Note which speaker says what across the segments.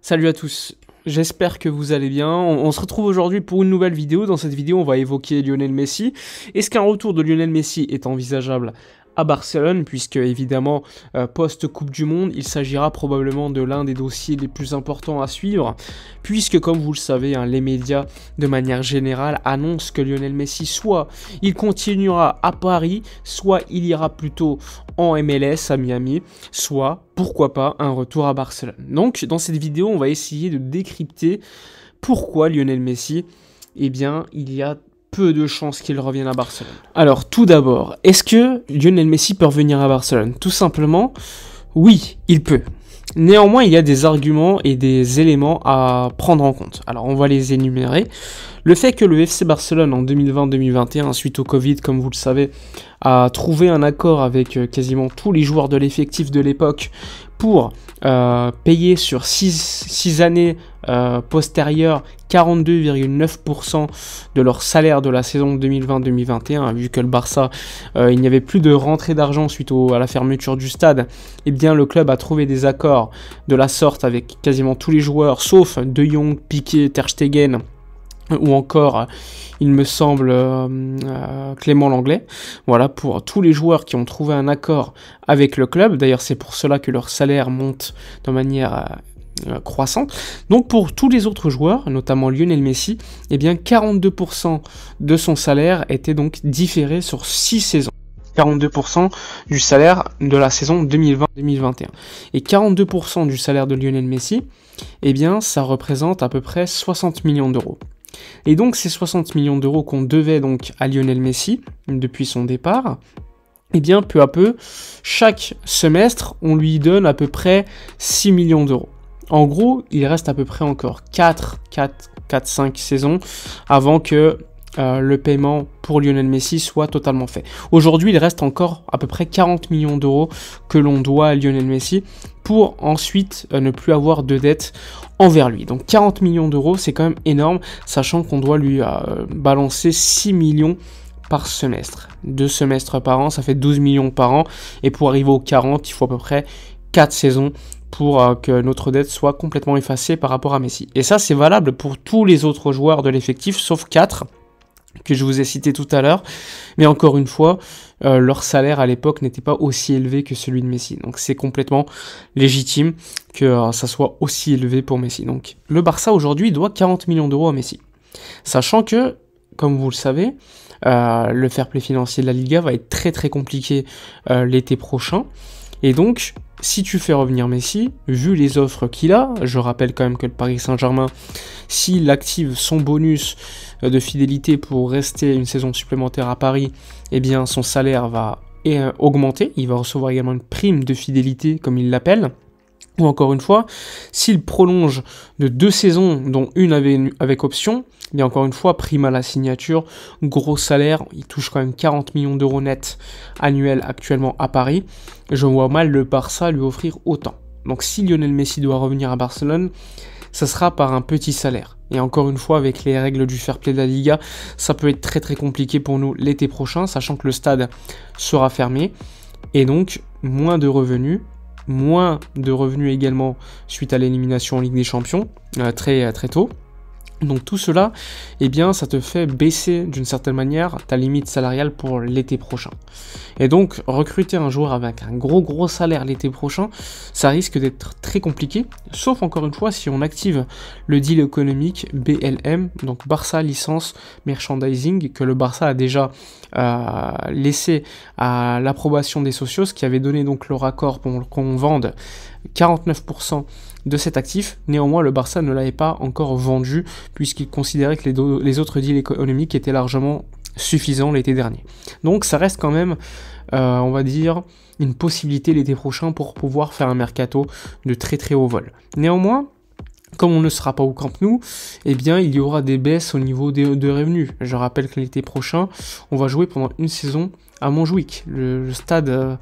Speaker 1: Salut à tous, j'espère que vous allez bien. On se retrouve aujourd'hui pour une nouvelle vidéo. Dans cette vidéo, on va évoquer Lionel Messi. Est-ce qu'un retour de Lionel Messi est envisageable à Barcelone, puisque évidemment, post-Coupe du Monde, il s'agira probablement de l'un des dossiers les plus importants à suivre, puisque comme vous le savez, les médias, de manière générale, annoncent que Lionel Messi, soit il continuera à Paris, soit il ira plutôt en MLS à Miami, soit, pourquoi pas, un retour à Barcelone. Donc, dans cette vidéo, on va essayer de décrypter pourquoi Lionel Messi, eh bien, il y a peu de chances qu'il revienne à Barcelone. Alors, tout d'abord, est-ce que Lionel Messi peut revenir à Barcelone? Tout simplement, oui, il peut. Néanmoins, il y a des arguments et des éléments à prendre en compte. Alors, on va les énumérer. Le fait que le FC Barcelone, en 2020-2021, suite au Covid, comme vous le savez, a trouvé un accord avec quasiment tous les joueurs de l'effectif de l'époque pour payer sur 6 années postérieures 42,9% de leur salaire de la saison 2020-2021, vu que le Barça, il n'y avait plus de rentrée d'argent suite à la fermeture du stade, et bien le club a trouvé des accords de la sorte avec quasiment tous les joueurs, sauf De Jong, Piqué, Ter Stegen, ou encore, il me semble, Clément Lenglet. Voilà, pour tous les joueurs qui ont trouvé un accord avec le club. D'ailleurs, c'est pour cela que leur salaire monte de manière croissante. Donc, pour tous les autres joueurs, notamment Lionel Messi, eh bien, 42% de son salaire était donc différé sur 6 saisons. 42% du salaire de la saison 2020-2021. Et 42% du salaire de Lionel Messi, eh bien, ça représente à peu près 60 millions d'euros. Et donc ces 60 millions d'euros qu'on devait donc à Lionel Messi depuis son départ, eh bien peu à peu, chaque semestre, on lui donne à peu près 6 millions d'euros. En gros, il reste à peu près encore 4-5 saisons avant que le paiement pour Lionel Messi soit totalement fait. Aujourd'hui, il reste encore à peu près 40 millions d'euros que l'on doit à Lionel Messi pour ensuite ne plus avoir de dette envers lui. Donc 40 millions d'euros, c'est quand même énorme, sachant qu'on doit lui balancer 6 millions par semestre. 2 semestres par an, ça fait 12 millions par an. Et pour arriver aux 40, il faut à peu près 4 saisons pour que notre dette soit complètement effacée par rapport à Messi. Et ça, c'est valable pour tous les autres joueurs de l'effectif, sauf 4 que je vous ai cité tout à l'heure, mais encore une fois, leur salaire à l'époque n'était pas aussi élevé que celui de Messi, donc c'est complètement légitime que ça soit aussi élevé pour Messi. Donc le Barça aujourd'hui doit 40 millions d'euros à Messi, sachant que, comme vous le savez, le fair play financier de la Liga va être très très compliqué l'été prochain, et donc si tu fais revenir Messi, vu les offres qu'il a, je rappelle quand même que le Paris Saint-Germain, s'il active son bonus de fidélité pour rester une saison supplémentaire à Paris, eh bien son salaire va augmenter, il va recevoir également une prime de fidélité comme il l'appelle. Ou encore une fois, s'il prolonge de 2 saisons, dont une avec option, bien encore une fois, prime à la signature, gros salaire, il touche quand même 40 millions d'euros net annuels actuellement à Paris. Je vois mal le Barça lui offrir autant. Donc si Lionel Messi doit revenir à Barcelone, ça sera par un petit salaire. Et encore une fois, avec les règles du fair play de la Liga, ça peut être très très compliqué pour nous l'été prochain, sachant que le stade sera fermé. Et donc, moins de revenus également suite à l'élimination en Ligue des Champions, très tôt. Donc tout cela, eh bien, ça te fait baisser d'une certaine manière ta limite salariale pour l'été prochain. Et donc, recruter un joueur avec un gros salaire l'été prochain, ça risque d'être très compliqué, sauf encore une fois si on active le deal économique BLM, donc Barça Licence Merchandising, que le Barça a déjà laissé à l'approbation des socios, qui avait donné donc leur accord pour qu'on vende 49% de cet actif. Néanmoins, le Barça ne l'avait pas encore vendu puisqu'il considérait que les autres deals économiques étaient largement suffisants l'été dernier. Donc ça reste quand même, on va dire, une possibilité l'été prochain pour pouvoir faire un mercato de très très haut vol. Néanmoins, comme on ne sera pas au Camp Nou, eh bien il y aura des baisses au niveau de revenus. Je rappelle que l'été prochain, on va jouer pendant une saison à Montjuïc, le stade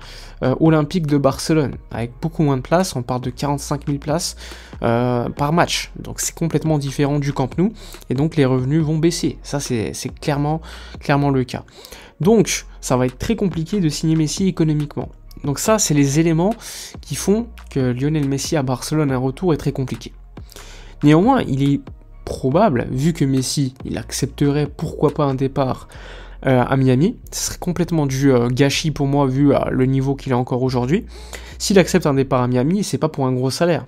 Speaker 1: olympique de Barcelone, avec beaucoup moins de places. On parle de 45 000 places par match, donc c'est complètement différent du Camp Nou, et donc les revenus vont baisser. Ça c'est clairement le cas. Donc ça va être très compliqué de signer Messi économiquement. Donc ça, c'est les éléments qui font que Lionel Messi à Barcelone, un retour est très compliqué. Néanmoins, il est probable, vu que Messi, il accepterait pourquoi pas un départ à Miami, ce serait complètement du gâchis pour moi vu le niveau qu'il a encore aujourd'hui. S'il accepte un départ à Miami, c'est pas pour un gros salaire.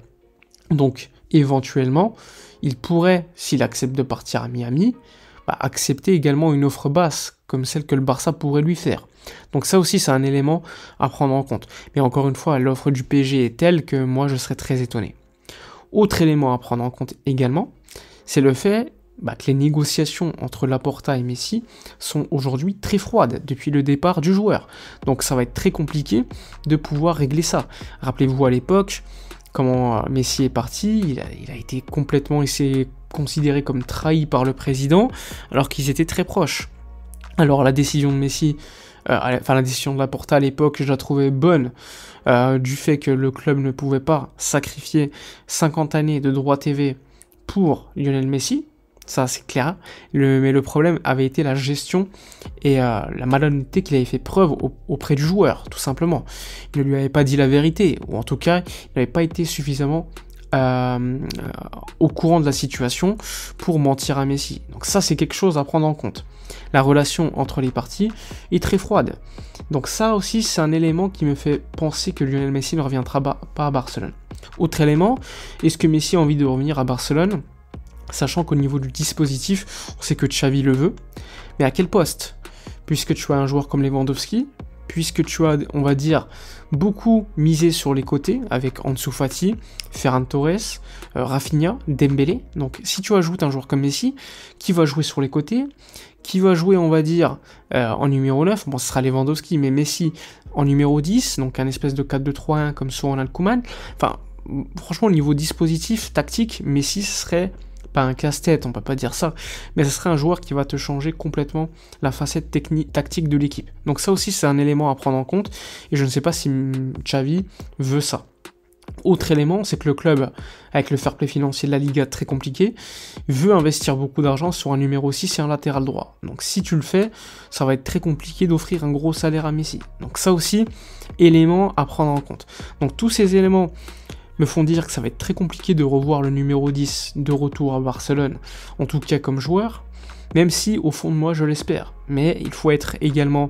Speaker 1: Donc, éventuellement, il pourrait, s'il accepte de partir à Miami, accepter également une offre basse, comme celle que le Barça pourrait lui faire. Donc ça aussi, c'est un élément à prendre en compte. Mais encore une fois, l'offre du PSG est telle que moi, je serais très étonné. Autre élément à prendre en compte également, c'est le fait que les négociations entre Laporta et Messi sont aujourd'hui très froides depuis le départ du joueur. Donc ça va être très compliqué de pouvoir régler ça. Rappelez-vous à l'époque, comment Messi est parti, il a été complètement considéré comme trahi par le président, alors qu'ils étaient très proches. Alors la décision de Messi, la décision de Laporta à l'époque, je la trouvais bonne, du fait que le club ne pouvait pas sacrifier 50 années de droits TV pour Lionel Messi, ça c'est clair, mais le problème avait été la gestion et la malhonnêteté qu'il avait fait preuve auprès du joueur, tout simplement. Il ne lui avait pas dit la vérité, ou en tout cas, il n'avait pas été suffisamment au courant de la situation pour mentir à Messi. Donc ça, c'est quelque chose à prendre en compte. La relation entre les parties est très froide. Donc ça aussi, c'est un élément qui me fait penser que Lionel Messi ne reviendra pas à Barcelone. Autre élément, est-ce que Messi a envie de revenir à Barcelone ? Sachant qu'au niveau du dispositif, on sait que Xavi le veut. Mais à quel poste ? Puisque tu as un joueur comme Lewandowski, puisque tu as, on va dire, beaucoup misé sur les côtés, avec Ansu Fati, Ferran Torres, Rafinha, Dembélé. Donc si tu ajoutes un joueur comme Messi, qui va jouer sur les côtés, qui va jouer, on va dire, en numéro 9, bon ce sera Lewandowski, mais Messi en numéro 10, donc un espèce de 4-2-3-1 comme sur Ronald Koeman. Enfin, franchement, au niveau dispositif, tactique, Messi serait pas un casse-tête, on peut pas dire ça, mais ce serait un joueur qui va te changer complètement la facette tactique de l'équipe. Donc ça aussi, c'est un élément à prendre en compte, et je ne sais pas si Xavi veut ça. Autre élément, c'est que le club, avec le fair play financier de la Liga très compliqué, veut investir beaucoup d'argent sur un numéro 6 et un latéral droit. Donc si tu le fais, ça va être très compliqué d'offrir un gros salaire à Messi. Donc ça aussi, élément à prendre en compte. Donc tous ces éléments me font dire que ça va être très compliqué de revoir le numéro 10 de retour à Barcelone, en tout cas comme joueur, même si au fond de moi je l'espère. Mais il faut être également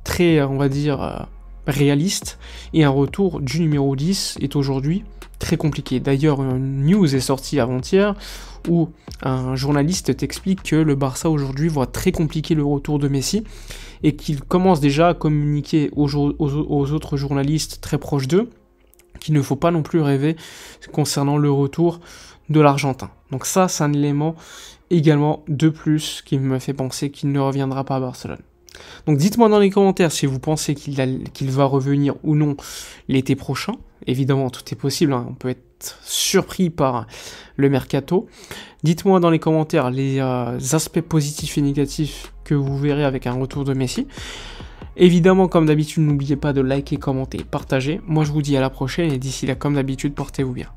Speaker 1: très, on va dire, réaliste, et un retour du numéro 10 est aujourd'hui très compliqué. D'ailleurs, une news est sortie avant-hier où un journaliste t'explique que le Barça aujourd'hui voit très compliqué le retour de Messi et qu'il commence déjà à communiquer aux autres journalistes très proches d'eux qu'il ne faut pas non plus rêver concernant le retour de l'Argentin. Donc ça, c'est un élément également de plus qui me fait penser qu'il ne reviendra pas à Barcelone. Donc dites-moi dans les commentaires si vous pensez qu'il va revenir ou non l'été prochain. Évidemment, tout est possible, hein. On peut être surpris par le mercato. Dites-moi dans les commentaires les aspects positifs et négatifs que vous verrez avec un retour de Messi. Évidemment, comme d'habitude, n'oubliez pas de liker, commenter, partager. Moi, je vous dis à la prochaine et d'ici là, comme d'habitude, portez-vous bien.